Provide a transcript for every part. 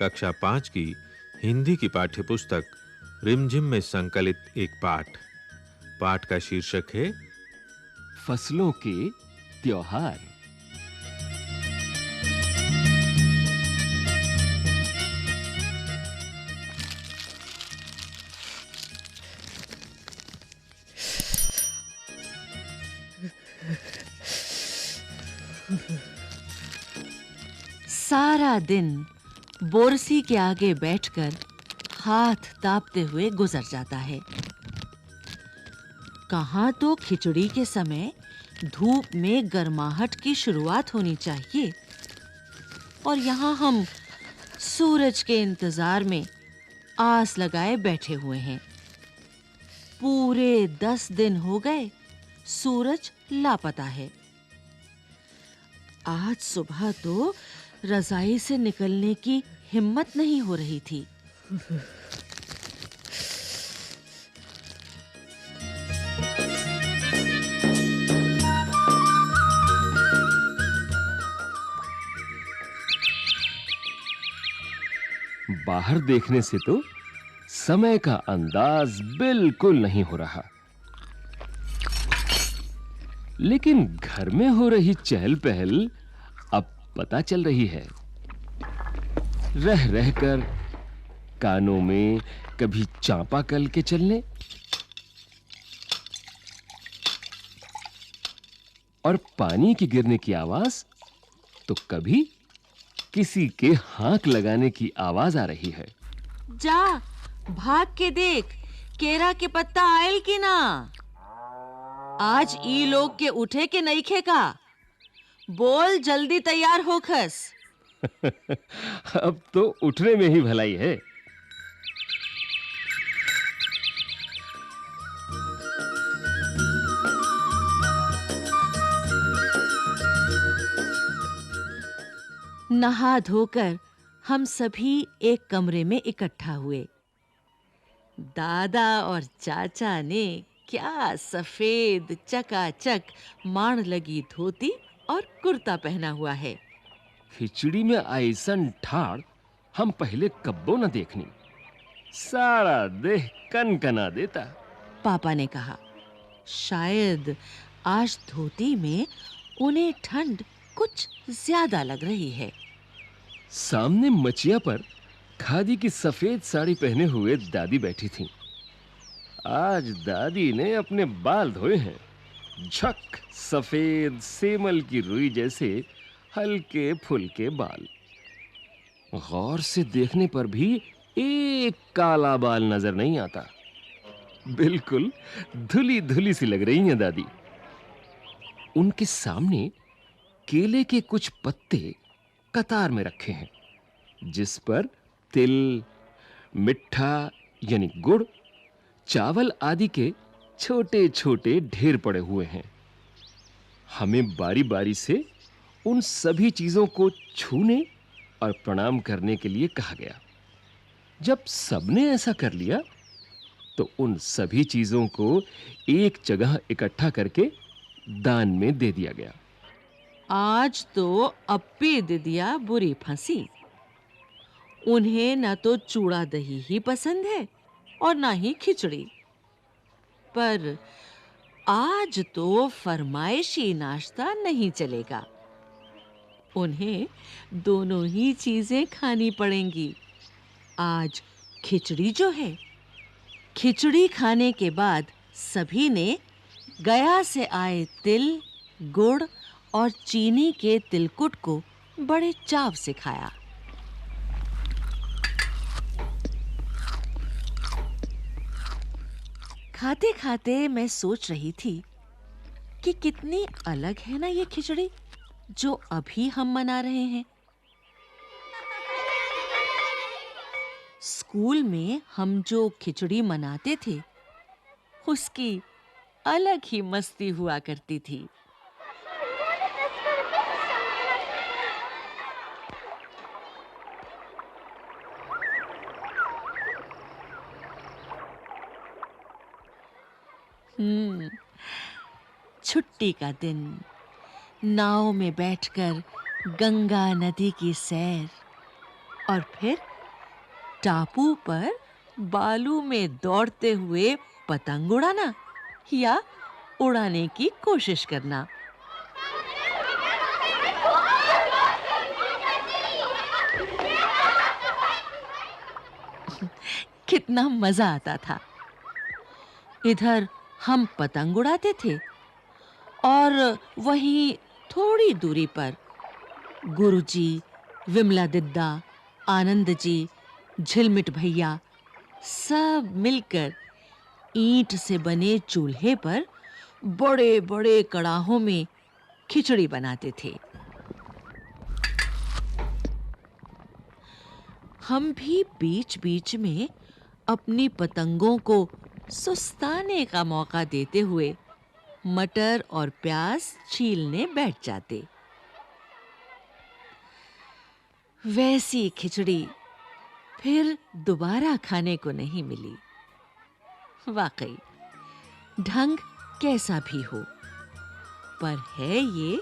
कक्षा 5 की हिंदी की पाठ्यपुस्तक रिमझिम में संकलित एक पाठ। पाठ का शीर्षक है फसलों के त्योहार। सारा दिन बोरसी के आगे बैठकर हाथ तापते हुए गुजर जाता है। कहां तो खिचड़ी के समय धूप में गर्माहट की शुरुआत होनी चाहिए, और यहाँ हम सूरज के इंतजार में आस लगाए बैठे हुए हैं। पूरे 10 दिन हो गए, सूरज लापता है। आज सुबह तो रजाई से निकलने की हिम्मत नहीं हो रही थी। बाहर देखने से तो समय का अंदाज बिल्कुल नहीं हो रहा, लेकिन घर में हो रही चहल-पहल अब पता चल रही है। रह रहकर कानों में कभी चांपाकल के चलने और पानी के गिरने की आवाज, तो कभी किसी के हांक लगाने की आवाज आ रही है। जा, भाग के देख, केरा के पत्ता आयल की ना। आज ई लोग के उठे के नईखे का। बोल, जल्दी तैयार हो खस। अब तो उठने में ही भलाई है। नहा धोकर हम सभी एक कमरे में इकट्ठा हुए। दादा और चाचा ने क्या सफेद चकाचक माण लगी धोती और कुर्ता पहना हुआ है। खिचड़ी में ऐसन ठाड़ हम पहले कब्बो न देखनी। सारा देह कनकना देता। पापा ने कहा, शायद आज धोती में उन्हें ठंड कुछ ज्यादा लग रही है। सामने मचिया पर खादी की सफेद साड़ी पहने हुए दादी बैठी थीं। आज दादी ने अपने बाल धोए हैं। झक सफेद सेमल की रुई जैसे हल्के फुल्के बाल। गौर से देखने पर भी एक काला बाल नजर नहीं आता। बिल्कुल धुली-धुली सी लग रही हैं दादी। उनके सामने केले के कुछ पत्ते कतार में रखे हैं, जिस पर तिल, मिठा यानी गुड़, चावल आदि के छोटे-छोटे ढेर पड़े हुए हैं। हमें बारी-बारी से उन सभी चीजों को छूने और प्रणाम करने के लिए कहा गया। जब सबने ऐसा कर लिया, तो उन सभी चीजों को एक जगह इकट्ठा करके दान में दे दिया गया। आज तो अप्पी दिदिया बुरी फंसी। उन्हें न तो चूड़ा दही ही पसंद है और ना ही खिचड़ी। पर आज तो फरमाइशी नाश्ता नहीं चलेगा। उन्हें दोनों ही चीजें खानी पड़ेंगी। आज खिचड़ी जो है, खिचड़ी खाने के बाद सभी ने गया से आए तिल, गुड़ और चीनी के तिलकुट को बड़े चाव से खाया। खाते-खाते मैं सोच रही थी कि कितनी अलग है ना ये खिचड़ी जो अभी हम मना रहे हैं। स्कूल में हम जो खिचड़ी मनाते थे, उसकी अलग ही मस्ती हुआ करती थी। छुट्टी का दिन, नाव में बैठकर गंगा नदी की सैर, और फिर टापू पर बालू में दौड़ते हुए पतंग उड़ाना या उड़ाने की कोशिश करना। कितना मजा आता था। इधर हम पतंग उड़ाते थे और वहीं थोड़ी दूरी पर गुरुजी, विमला दिद्दा, आनंद जी, झिलमिट भैया सब मिलकर ईंट से बने चूल्हे पर बड़े-बड़े कड़ाहों में खिचड़ी बनाते थे। हम भी बीच-बीच में अपनी पतंगों को सुस्ताने का मौका देते हुए मटर और प्याज छीलने बैठ जाते। वैसी खिचड़ी फिर दोबारा खाने को नहीं मिली। वाकई ढंग कैसा भी हो, पर है ये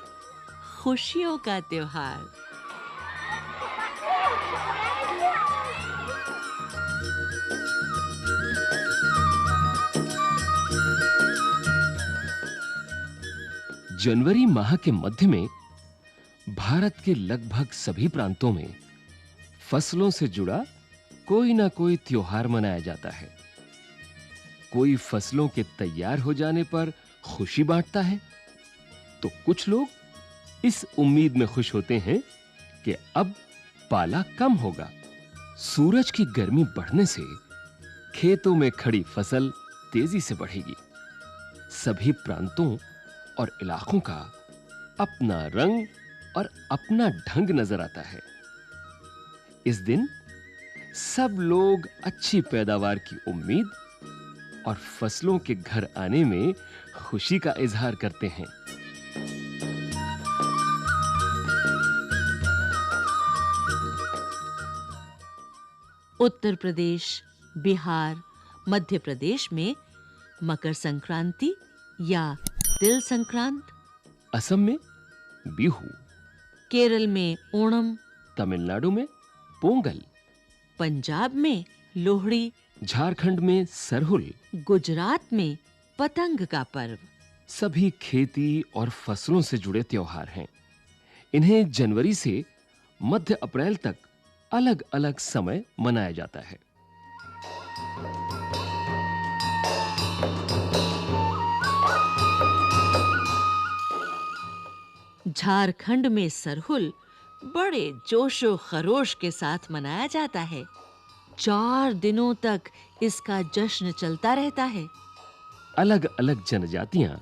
खुशियों का त्योहार। जनवरी माह के मध्य में भारत के लगभग सभी प्रांतों में फसलों से जुड़ा कोई ना कोई त्योहार मनाया जाता है। कोई फसलों के तैयार हो जाने पर खुशी बांटता है, तो कुछ लोग इस उम्मीद में खुश होते हैं कि अब पाला कम होगा। सूरज की गर्मी बढ़ने से खेतों में खड़ी फसल तेजी से बढ़ेगी। सभी प्रांतों और इलाकों का अपना रंग और अपना ढंग नजर आता है। इस दिन सब लोग अच्छी पैदावार की उम्मीद और फसलों के घर आने में खुशी का इजहार करते हैं। उत्तर प्रदेश, बिहार, मध्य प्रदेश में मकर संक्रांति या तिल संक्रांत, असम में बिहू, केरल में ओणम, तमिलनाडु में पोंगल, पंजाब में लोहड़ी, झारखंड में सरहुल, गुजरात में पतंग का पर्व। सभी खेती और फसलों से जुड़े त्योहार हैं। इन्हें जनवरी से मध्य अप्रैल तक अलग-अलग समय मनाया जाता है। झारखंड में सरहुल बड़े जोशो खरोश के साथ मनाया जाता है। 4 दिनों तक इसका जश्न चलता रहता है। अलग-अलग जनजातियां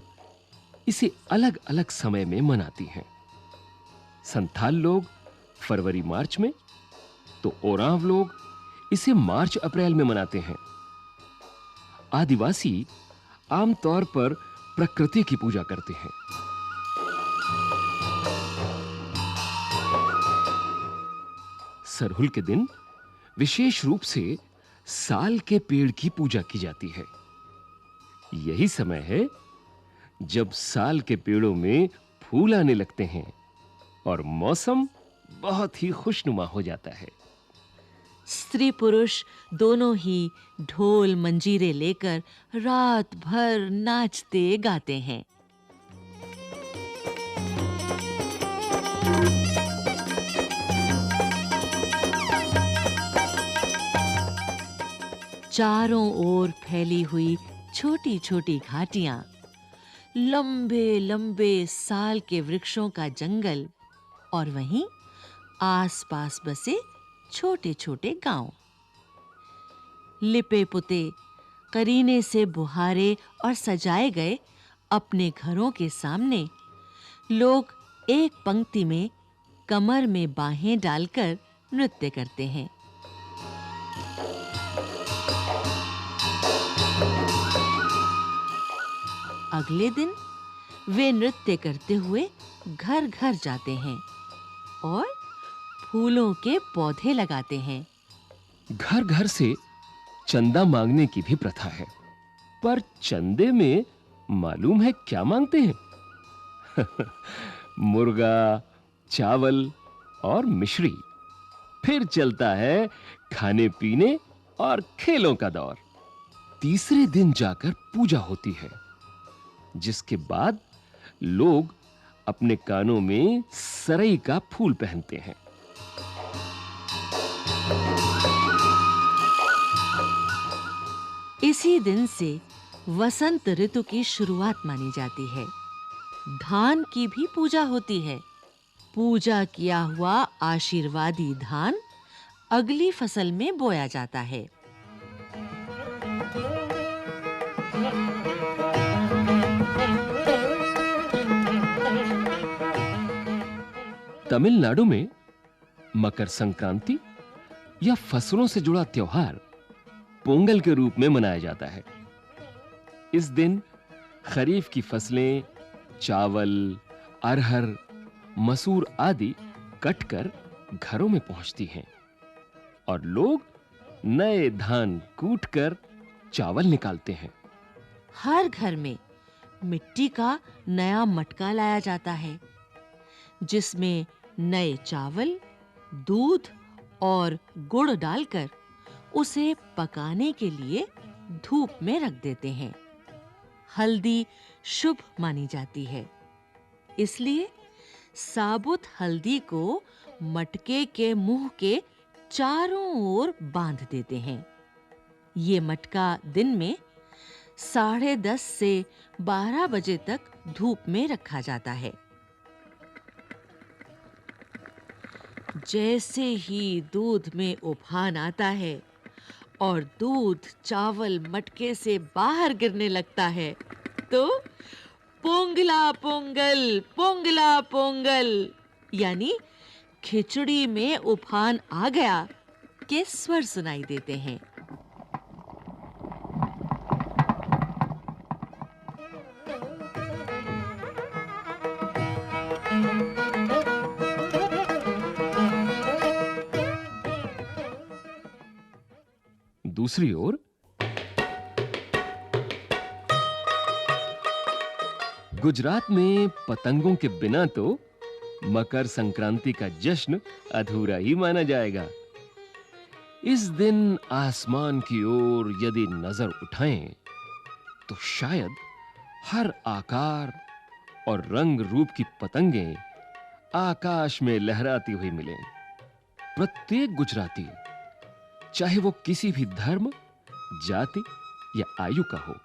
इसे अलग-अलग समय में मनाती हैं। संथाल लोग फरवरी मार्च में, तो ओरांव लोग इसे मार्च अप्रैल में मनाते हैं। आदिवासी आमतौर पर प्रकृति की पूजा करते हैं। सरहुल के दिन विशेष रूप से साल के पेड़ की पूजा की जाती है। यही समय है जब साल के पेड़ों में फूल आने लगते हैं और मौसम बहुत ही खुशनुमा हो जाता है। स्त्री पुरुष दोनों ही ढोल मंजीरे लेकर रात भर नाचते गाते हैं। चारों ओर फैली हुई छोटी-छोटी घाटियां, लंबे-लंबे साल के वृक्षों का जंगल और वहीं आस-पास बसे छोटे-छोटे गांव। लिपे पुते, करीने से बुहारे और सजाए गए अपने घरों के सामने लोग एक पंक्ति में कमर में बाहें डालकर नृत्य करते हैं। अगले दिन वे नृत्य करते हुए घर-घर जाते हैं और फूलों के पौधे लगाते हैं। घर-घर से चंदा मांगने की भी प्रथा है, पर चंदे में मालूम है क्या मांगते हैं? मुर्गा, चावल और मिश्री। फिर चलता है खाने पीने और खेलों का दौर। तीसरे दिन जाकर पूजा होती है, जिसके बाद लोग अपने कानों में सरई का फूल पहनते हैं। इसी दिन से वसंत ऋतु की शुरुआत मानी जाती है। धान की भी पूजा होती है। पूजा किया हुआ आशीर्वादी धान अगली फसल में बोया जाता है। तमिलनाडु में मकर संक्रांति या फसलों से जुड़ा त्योहार पोंगल के रूप में मनाया जाता है। इस दिन खरीफ की फसलें चावल, अरहर, मसूर आदि कटकर घरों में पहुंचती हैं और लोग नए धान कूटकर चावल निकालते हैं। हर घर में मिट्टी का नया मटका लाया जाता है, जिसमें नए चावल, दूध और गुड़ डालकर उसे पकाने के लिए धूप में रख देते हैं। हल्दी शुभ मानी जाती है, इसलिए साबुत हल्दी को मटके के मुंह के चारों ओर बांध देते हैं। ये मटका दिन में 10:30 से 12 बजे तक धूप में रखा जाता है। जैसे ही दूध में उफान आता है और दूध चावल मटके से बाहर गिरने लगता है, तो पोंगला पोंगल, पोंगला पोंगल यानी खिचड़ी में उफान आ गया के स्वर सुनाई देते हैं। दूसरी ओर गुजरात में पतंगों के बिना तो मकर संक्रांति का जश्न अधूरा ही माना जाएगा। इस दिन आसमान की ओर यदि नजर उठाएं तो शायद हर आकार और रंग रूप की पतंगें आकाश में लहराती हुई मिलें। प्रत्येक गुजराती, चाहे वो किसी भी धर्म, जाति या आयु का हो,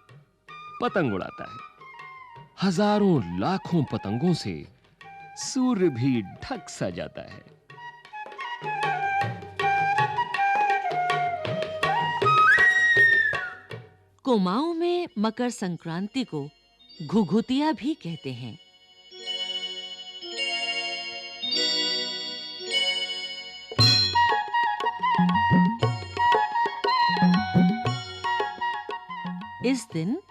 पतंग उड़ाता है। हजारों लाखों पतंगों से सूर्य भी ढक सा जाता है। कुमाऊं में मकर संक्रांति को घुघुतिया भी कहते हैं। इस दिन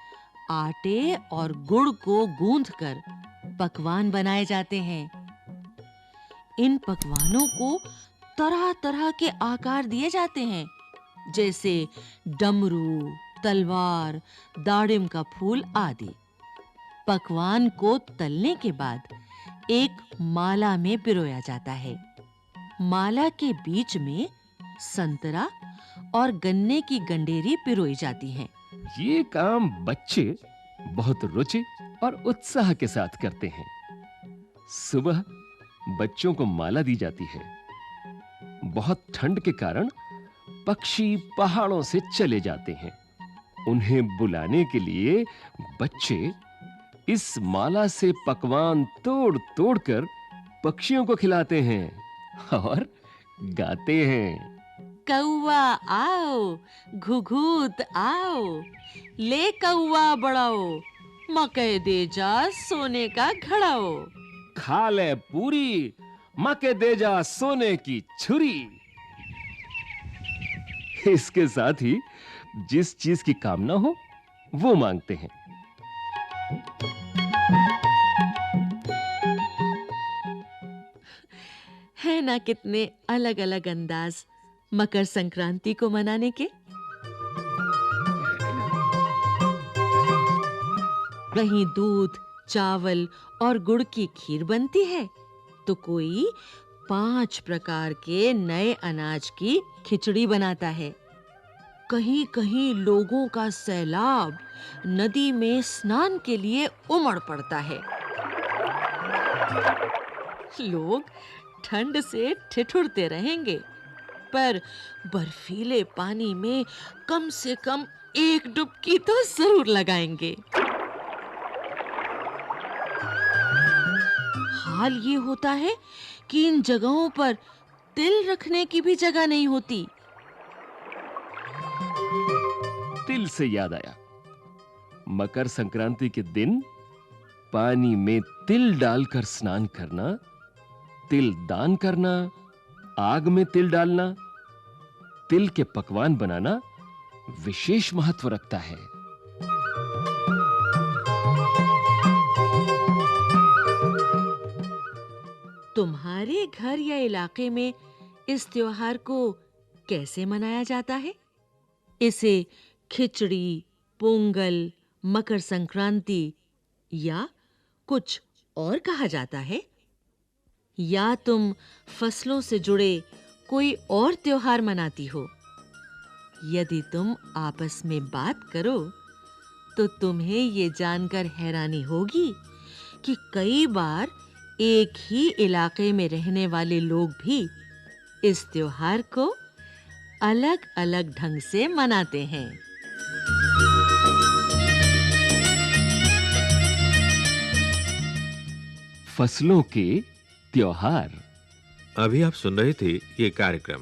आटे और गुड़ को गूंथकर पकवान बनाए जाते हैं। इन पकवानों को तरह-तरह के आकार दिए जाते हैं, जैसे डमरू, तलवार, दाड़िम का फूल आदि। पकवान को तलने के बाद एक माला में पिरोया जाता है। माला के बीच में संतरा और गन्ने की गंडेरी पिरोई जाती हैं। ये काम बच्चे बहुत रुचि और उत्साह के साथ करते हैं। सुबह बच्चों को माला दी जाती है। बहुत ठंड के कारण पक्षी पहाड़ों से चले जाते हैं। उन्हें बुलाने के लिए बच्चे इस माला से पकवान तोड़-तोड़ कर पक्षियों को खिलाते हैं और गाते हैं। कौवा आओ, घुघुत आओ, ले कौवा बड़ाओ, मकई दे जा सोने का घड़ाओ। खा ले पूरी, मके दे जा सोने की छुरी। इसके साथ ही जिस चीज की कामना हो वो मांगते हैं। है ना कितने अलग-अलग अंदाज मकर संक्रांति को मनाने के। कहीं दूध, चावल और गुड़ की खीर बनती है, तो कोई 5 प्रकार के नए अनाज की खिचड़ी बनाता है। कहीं-कहीं लोगों का सैलाब नदी में स्नान के लिए उमड़ पड़ता है। लोग ठंड से ठिठुरते रहेंगे, पर बर्फीले पानी में कम से कम एक डुबकी तो जरूर लगाएंगे। हाल ये होता है कि इन जगहों पर तिल रखने की भी जगह नहीं होती। तिल से याद आया, मकर संक्रांति के दिन पानी में तिल डालकर स्नान करना, तिल दान करना, आग में तिल डालना, तिल के पकवान बनाना विशेष महत्व रखता है। तुम्हारे घर या इलाके में इस त्योहार को कैसे मनाया जाता है? इसे खिचड़ी, पोंगल, मकर संक्रांति या कुछ और कहा जाता है? या तुम फसलों से जुड़े कोई और त्योहार मनाती हो? यदि तुम आपस में बात करो तो तुम्हें ये जानकर हैरानी होगी कि कई बार एक ही इलाके में रहने वाले लोग भी इस त्योहार को अलग-अलग ढंग से मनाते हैं। फसलों के त्योहार। अभी आप सुन रहे थे ये कार्यक्रम